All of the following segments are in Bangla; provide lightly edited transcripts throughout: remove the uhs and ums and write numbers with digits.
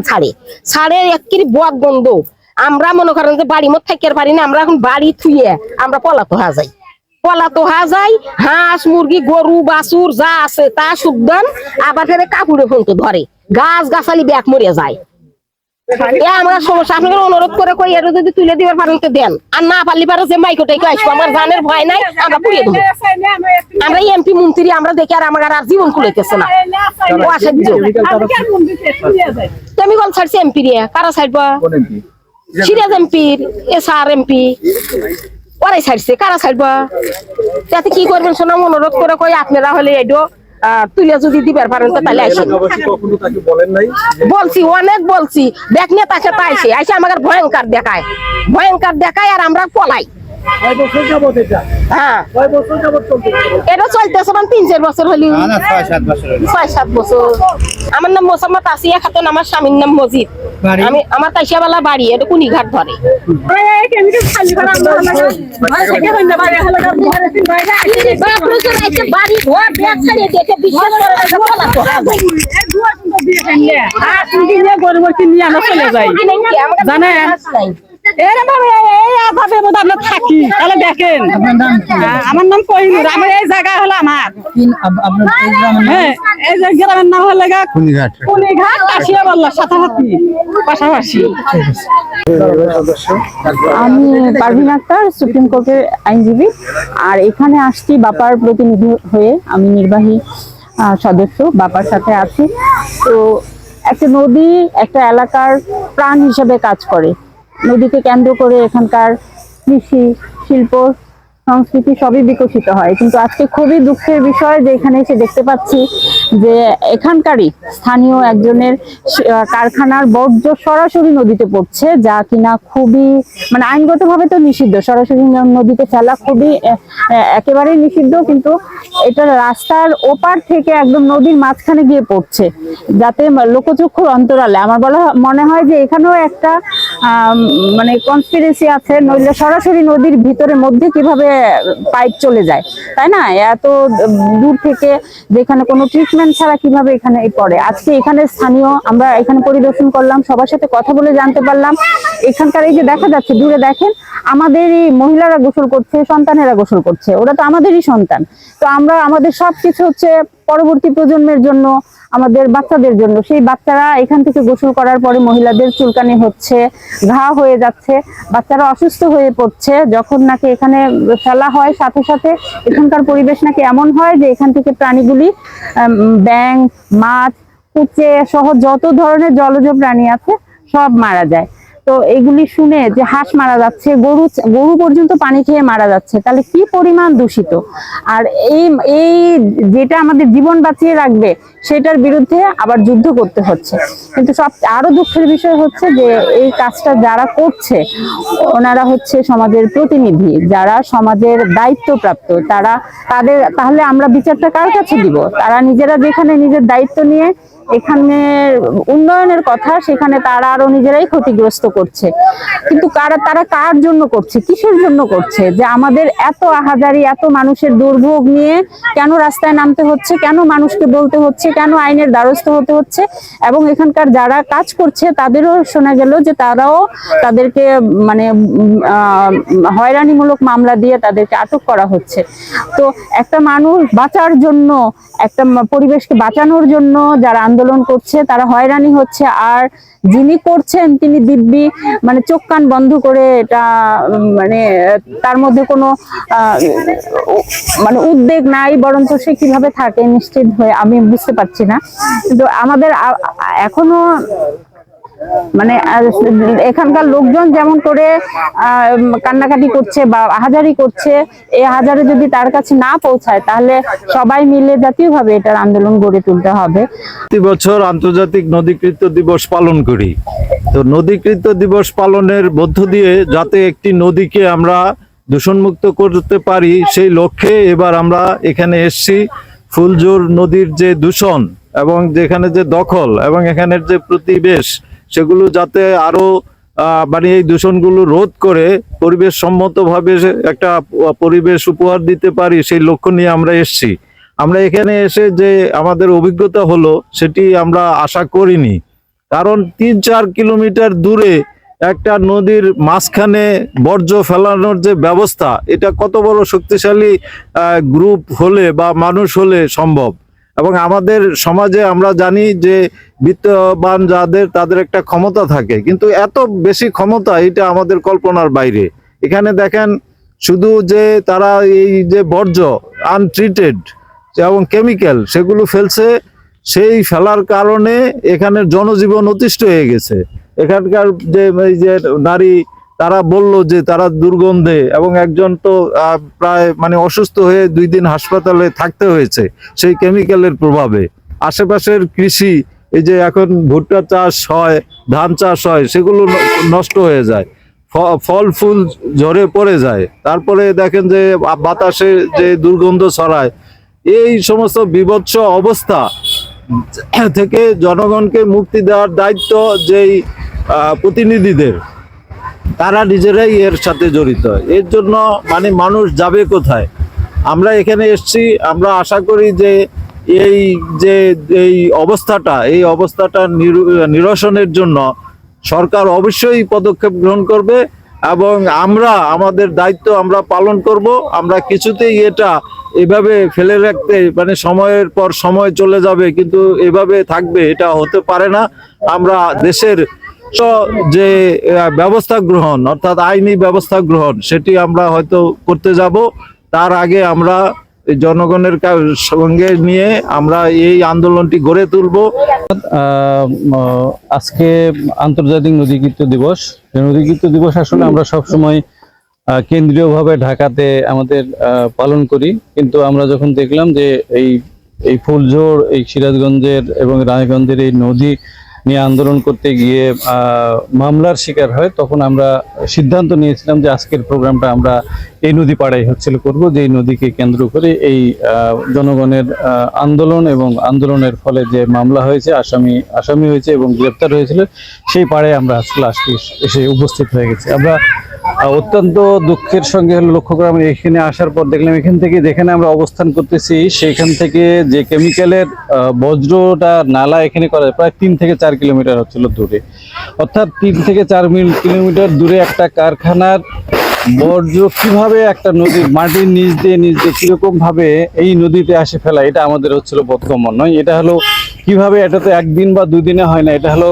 ছাড়ে ছাড়ে একই বদ গন্ধ। আমরা মনে করেন যে বাড়ি মত থাকতে পারি না, আমরা এখন বাড়ি থুয়ে আমরা পলাতো হা যাই, পলাতো হা যাই। হাঁস মুরগি গরু বাছুর যা আছে তা সুদান আবার ফেরে কাপড়ে ফোনতে ধরে, গাছ গাছালি ব্যাগ মরে যায়। আমরা সমস্যা আপনাদের অনুরোধ করে কই এর যদি তুলে দিবার পারেন তো দেন, আর না পারলে পারে যে মাইকোটাই আসবো, আমার জানের ভয় নাই, আমরা পুড়িয়ে দেবো। আমরা এমপি মন্ত্রী আমরা দেখি আর আমার আর জীবন খুলেতেছে না। কেমিকল ছাড়ছে এমপি রে, কারা ছাড়বা? সিরাজ এমপির এসআর এমপি ওরাই ছাড়ছে, কারা ছাড়বা? তাতে কি করবেন শোনা, অনুরোধ করে কই আপনারা হলে এডো তুলে যদি দিবার পারেন তো তাহলে আসেন। বলছি অনেক বলছি, দেখ নিয়ে তাকে পাইছে আইসে আমাকে ভয়ঙ্কর দেখায় আর আমরা পলাই। হ্যাঁ এটা চলতেছে 3-4 বছর হলি, 6-7 বছর। আমার নাম মোসাম্মদ আসিয়া খাতুন, আমার স্বামীর নাম মজিদ। আমি আমার তাইশাবালা বাড়ি, এটা কুনিঘাট ধরে। বাড়ি ঘর ব্যাগ ছাড়িয়ে দেখে বিশ্বাস থাকি তাহলে দেখেন। আমার নাম কহিনুর, আমার এই জায়গা হলো আমার এই যে গ্রামের নাম হলো কুনিঘাট কাশিয়া বললা সাথে পাশাপাশি। আমি পারভিন আক্তার, সুপ্রিম কোর্টের আইনজীবী। আর এখানে আসছি বাপার প্রতিনিধি হয়ে, আমি নির্বাহী সদস্য বাপার সাথে আছি। তো একটা নদী একটা এলাকার প্রাণ হিসেবে কাজ করে, নদীকে কেন্দ্র করে এখানকার কৃষি শিল্প সংস্কৃতি সবই বিকশিত হয়। কিন্তু আজকে খুবই দুঃখের বিষয় যে এখানে এসে দেখতে পাচ্ছি যে এখানকারই স্থানীয় একজনের কারখানার বর্জ্য সরাসরি নদীতে পড়ছে, যা কিনা খুবই মানে আইনগতভাবে তো নিষিদ্ধ, সরাসরি নদীতে ফেলা খুবই একেবারেই নিষিদ্ধ। কিন্তু এটা রাস্তার ওপার থেকে একদম নদীর মাঝখানে গিয়ে পড়ছে, যাতে লোকচক্ষুর অন্তরালে। আমার মনে হয় যে এখানেও একটা মানে কনস্পিরেসি আছে, নইলে সরাসরি নদীর ভিতরে মধ্যে কিভাবে পাইপ চলে যায়, তাই না? এত দূর থেকে যেখানে কোনো ট্রিটমেন্ট ছাড়া কিভাবে এখানে পড়ে। আজকে এখানে স্থানীয় আমরা এখানে পরিদর্শন করলাম, সবার সাথে কথা বলে জানতে পারলাম এখানকার এই যে দেখা যাচ্ছে দূরে দেখেন আমাদেরই মহিলারা গোসল করছে, সন্তানেরা গোসল করছে, ওরা তো আমাদেরই সন্তান। তো আমরা আমাদের সবকিছু হচ্ছে পরবর্তী প্রজন্মের জন্য, আমাদের বাচ্চাদের জন্য। সেই বাচ্চারা এখান থেকে গোসল করার পরে মহিলাদের চুলকানি হচ্ছে, ঘা হয়ে যাচ্ছে, বাচ্চারা অসুস্থ হয়ে পড়ছে। যখন নাকি এখানে ফেলা হয় সাথে সাথে এখানকার পরিবেশ নাকি এমন হয় যে এখান থেকে প্রাণীগুলি ব্যাঙ মাছ কুচে সহ যত ধরনের জলজ প্রাণী আছে সব মারা যায়। তো এগুলি শুনে যে হাঁস মারা যাচ্ছে, গরু পর্যন্ত পানি খেয়ে মারা যাচ্ছে, তাহলে কি পরিমাণ দূষিত। আর এই যেটা আমাদের জীবন বাঁচিয়ে রাখবে সেটার বিরুদ্ধে আবার যুদ্ধ করতে হচ্ছে। কিন্তু সব আরো দুঃখের বিষয় হচ্ছে যে এই কাজটা যারা করছে ওনারা হচ্ছে সমাজের প্রতিনিধি, যারা সমাজের দায়িত্বপ্রাপ্ত, তাহলে আমরা বিচারটা কার কাছে দিব? তারা নিজেরা যেখানে নিজের দায়িত্ব নিয়ে এখানে উন্নয়নের কথা, সেখানে তারা আরো নিজেরাই ক্ষতিগ্রস্ত করছে। কিন্তু তারা কার জন্য করছে, কিসের জন্য করছে? যে আমাদের এত আহাজারি, এত মানুষের দুর্ভোগ নিয়ে কেন রাস্তায় নামতে হচ্ছে, কেন মানুষকে বলতে হচ্ছে, কেন আইনের দ্বারস্থ হতে হচ্ছে? এবং এখানকার যারা কাজ করছে তাদেরও শোনা গেল যে তারাও তাদেরকে মানে হয়রানিমূলক মামলা দিয়ে তাদেরকে আটক করা হচ্ছে। তো একটা মানুষ বাঁচার জন্য, একটা পরিবেশকে বাঁচানোর জন্য যারা আন্দোলন করছে তারা হয়রানি হচ্ছে, আর যিনি করছেন তিনি দিব্যি মানে চোখ কান বন্ধ করে এটা মানে তার মধ্যে কোনো মানে উদ্বেগ নাই, বরঞ্চ সে কিভাবে থাকে নিশ্চিত হয়ে আমি বুঝতে পারছি না। কিন্তু আমাদের এখনো মানে এখানকার লোকজন যেমন করে কান্নাকাটি করছে বা আহাজারি করছে, এই আহাজারি যদি তার কাছে না পৌঁছায় তাহলে সবাই মিলে জাতীয়ভাবে এটার আন্দোলন গড়ে তুলতে হবে। প্রতি বছর আন্তর্জাতিক নদীকৃত দিবস পালন করি। তো নদীকৃত দিবস পালনের মধ্য দিয়ে যাতে একটি নদীকে আমরা দূষণমুক্ত করতে পারি সেই লক্ষ্যে এবার আমরা এখানে এসেছি। ফুলজোর নদীর যে দূষণ এবং যেখানে যে দখল এবং এখানের যে পরিবেশ, সেগুলো যাতে আরো মানে এই দূষণগুলো রোধ করে পরিবেশ সম্মতভাবে একটা পরিবেশ উপহার দিতে পারি সেই লক্ষ্য নিয়ে আমরা এসেছি। আমরা এখানে এসে যে আমাদের অভিজ্ঞতা হলো সেটি আমরা আশা করিনি। কারণ 3-4 কিলোমিটার দূরে একটা নদীর মাঝখানে বর্জ্য ফেলানোর যে ব্যবস্থা, এটা কত বড় শক্তিশালী গ্রুপ হলে বা মানুষ হলে সম্ভব। এবং আমাদের সমাজে আমরা জানি যে বিত্তবান যাদের, তাদের একটা ক্ষমতা থাকে, কিন্তু এত বেশি ক্ষমতা এটা আমাদের কল্পনার বাইরে। এখানে দেখেন শুধু যে তারা এই যে বর্জ্য আনট্রিটেড এবং কেমিক্যাল সেগুলো ফেলছে, সেই ফেলার কারণে এখানের জনজীবন অতিষ্ঠ হয়ে গেছে। এখানকার যে এই যে নারী, তারা বলল যে তারা দুর্গন্ধে, এবং একজন তো প্রায় মানে অসুস্থ হয়ে 2 দিন হাসপাতালে থাকতে হয়েছে সেই কেমিক্যালের প্রভাবে। আশেপাশের কৃষি, এই যে এখন ভুট্টা চাষ হয়, ধান চাষ হয়, সেগুলো নষ্ট হয়ে যায়, ফল ফুল ঝরে পড়ে যায়। তারপরে দেখেন যে বাতাসে যে দুর্গন্ধ ছড়ায়। এই সমস্ত বিভৎস অবস্থা থেকে জনগণকে মুক্তি দেওয়ার দায়িত্ব যেই প্রতিনিধিদের, তারা নিজেরাই এর সাথে জড়িত। এর জন্য মানে মানুষ যাবে কোথায়? আমরা এখানে এসেছি, আমরা আশা করি যে এই অবস্থাটা নিরসনের জন্য সরকার অবশ্যই পদক্ষেপ গ্রহণ করবে, এবং আমরা আমাদের দায়িত্ব আমরা পালন করব। আমরা কিছুতেই এটা এভাবে ফেলে রাখতে, মানে সময়ের পর সময় চলে যাবে কিন্তু এভাবে থাকবে, এটা হতে পারে না। আমরা দেশের যে ব্যবস্থা গ্রহণ, অর্থাৎ আইনি ব্যবস্থা গ্রহণ, সেটি আমরা হয়তো করতে যাব। তার আগে আমরা জনগণের সঙ্গে নিয়ে আমরা এই আন্দোলনটি গড়ে তুলব। আজকে আন্তর্জাতিক নদীকৃত্য দিবস। নদীকৃত্য দিবস আসলে আমরা সবসময় কেন্দ্রীয়ভাবে ঢাকাতে আমাদের পালন করি, কিন্তু আমরা যখন দেখলাম যে এই ফুলঝোড়, এই সিরাজগঞ্জের এবং রায়গঞ্জের এই নদী নিয়ে আন্দোলন করতে গিয়ে মামলার শিকার হয়, তখন আমরা সিদ্ধান্ত নিয়েছিলাম যে আজকের প্রোগ্রামটা আমরা এই নদী পাড়াই করব, যে এই নদীকে কেন্দ্র করে এই জনগণের আন্দোলন এবং আন্দোলনের ফলে যে মামলা হয়েছে, আসামি হয়েছে এবং গ্রেপ্তার হয়েছিল, সেই পাড়ায় আমরা আজকে এসে উপস্থিত হয়ে গেছি। আমরা অত্যন্ত দুঃখের সঙ্গে লক্ষ্য করে আমরা এখানে আসার পর দেখলাম, যেখানে আমরা অবস্থান করতেছি সেইখান থেকে যে কেমিক্যালের বজ্রটা নালা এখানে করা যায় প্রায় 3 থেকে 4 কিলোমিটার দূরে। অর্থাৎ 3 থেকে 4 কিলোমিটার দূরে একটা কারখানার বর্জ্য কিভাবে একটা নদীর মাটির নিচ দিয়ে কিরকম ভাবে এই নদীতে আসে ফেলা, এটা আমাদের বোধগম্য নয়। এটা হলো কিভাবে, এটা তো একদিন বা 2 দিনে হয় না, এটা হলো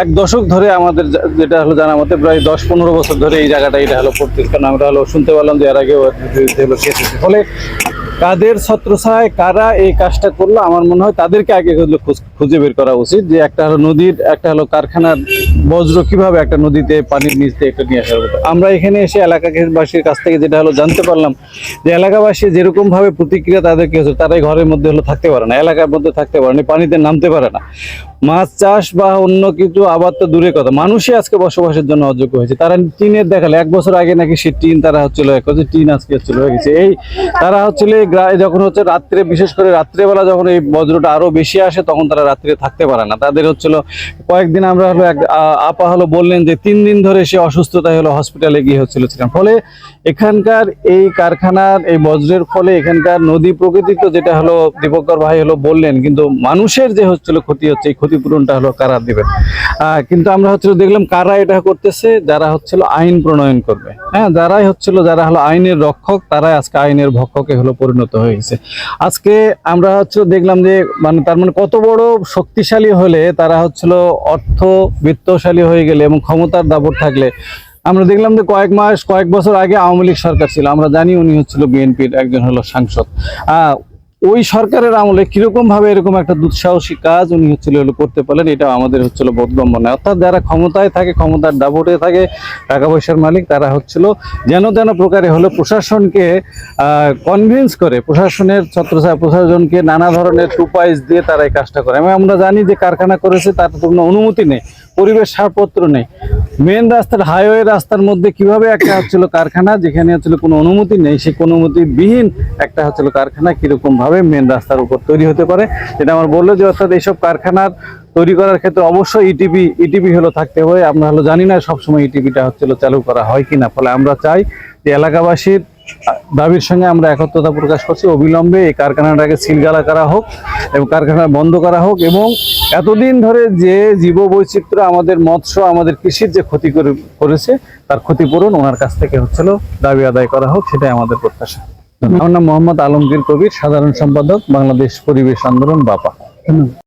এক দশক ধরে আমাদের যেটা জানা মতে প্রায় 10-15 বছর ধরে এই জায়গাটা এটা পড়তেছে। কারণ আমরা শুনতে পেলাম যে এর আগেও ফলে কাদের ছত্রছায়ায় কারা এই কাজটা করলো, আমার মনে হয় তাদেরকে আগে খুঁজে বের করা উচিত, যে একটা নদীর, একটা কারখানার বজ্র কিভাবে একটা নদীতে পানির নিচ দিয়ে একটা নিয়ে আসার কথা। আমরা এখানে এসে এলাকাবাসীর কাছ থেকে যেটা জানতে পারলাম, যে এলাকাবাসী যেরকম ভাবে প্রতিক্রিয়া তাদেরকে হচ্ছে, তারাই ঘরের মধ্যে থাকতে পারে না, এলাকার মধ্যে থাকতে পারে না, পানিতে নামতে পারে না। মাছ চাষ বা অন্য কিছু আবার তো দূরের কথা, মানুষই আজকে বসবাসের জন্য অযোগ্য হয়েছে। তারা টিনের দেখালে 1 বছর আগে নাকি সেই টিন তারা টিন আজকে হয়ে গেছে। এই তারা যখন রাত্রে, বিশেষ করে রাত্রেবেলা যখন এই বজ্রটা আরো বেশি আসে, তখন তারা রাত্রে থাকতে পারে না। তাদের কয়েকদিন আমরা আপা বললেন যে 3 দিন ধরে সে অসুস্থতায় হসপিটালে গিয়ে ছিলেন। ফলে এখানকার এই কারখানার এই বজ্রের ফলে এখানকার নদী প্রকৃতি তো যেটা দীপঙ্কর ভাই বললেন, কিন্তু মানুষের যে ক্ষতি হচ্ছে, এই ক্ষতিপূরণটা কারা দিবেন? কিন্তু আমরা দেখলাম কারা এটা করতেছে, যারা আইন প্রণয়ন করবে, হ্যাঁ, যারাই যারা আইনের রক্ষক, তারাই আজকে আইনের ভক্ষকে পরিণত হয়ে গেছে। আজকে আমরা দেখলাম যে তার মানে কত বড় শক্তিশালী হলে তারা অর্থ বিত্তশালী হয়ে গেলে এবং ক্ষমতার দাপট থাকলে। আমরা দেখলাম যে কয়েক বছর আগে আওয়ামী লীগ সরকার ছিল, আমরা জানি উনি বিএনপির একজন সাংসদ। ওই সরকারের আমলে কিরকম ভাবে এরকম একটা দুঃসাহসী কাজ উনি করতে পারলেন, এটা আমাদের বোধগম্য নয়। অর্থাৎ যারা ক্ষমতায় থাকে, ক্ষমতার দাপটে থাকে, টাকা পয়সার মালিক, তারা যেন প্রকারে প্রশাসনকে কনভিন্স করে, প্রশাসনের ছত্রছায়া, প্রশাসনকে নানা ধরনের টুপাইজ দিয়ে তারা এই কাজটা করে। আমরা জানি যে কারখানা করেছে, তার তো কোনো অনুমতি নেই, পরিবেশ ছাড়পত্র নেই। মেন রাস্তার, হাইওয়ে রাস্তার মধ্যে কিভাবে একটা কারখানা, যেখানে কোনো অনুমতি নেই, সেই অনুমতিবিহীন একটা কারখানা কিরকম ভাবে মেন রাস্তার উপর তৈরি হতে পারে, যেটা আমার বললো যে অর্থাৎ এইসব কারখানার তৈরি করার ক্ষেত্রে অবশ্যই ইটিপি থাকতে হয়। আমরা জানি না সবসময় ইটিপিটা চালু করা হয় কিনা। ফলে আমরা চাই যে এলাকাবাসীর দাবির সঙ্গে আমরা একত্রতা প্রকাশ করছি। অবিলম্বে এই কারখানাটাকে সিলগালা করা হোক এবং কারখানা বন্ধ করা হোক, এবং এতদিন ধরে যে জীববৈচিত্র্য আমাদের মৎস্য আমাদের কৃষির যে ক্ষতি করেছে তার ক্ষতিপূরণ ওনার কাছ থেকে হচ্ছিল দাবি আদায় করা হোক, সেটাই আমাদের প্রত্যাশা। আমার নাম মোহাম্মদ আলমগীর কবির, সাধারণ সম্পাদক, বাংলাদেশ পরিবেশ আন্দোলন, বাপা।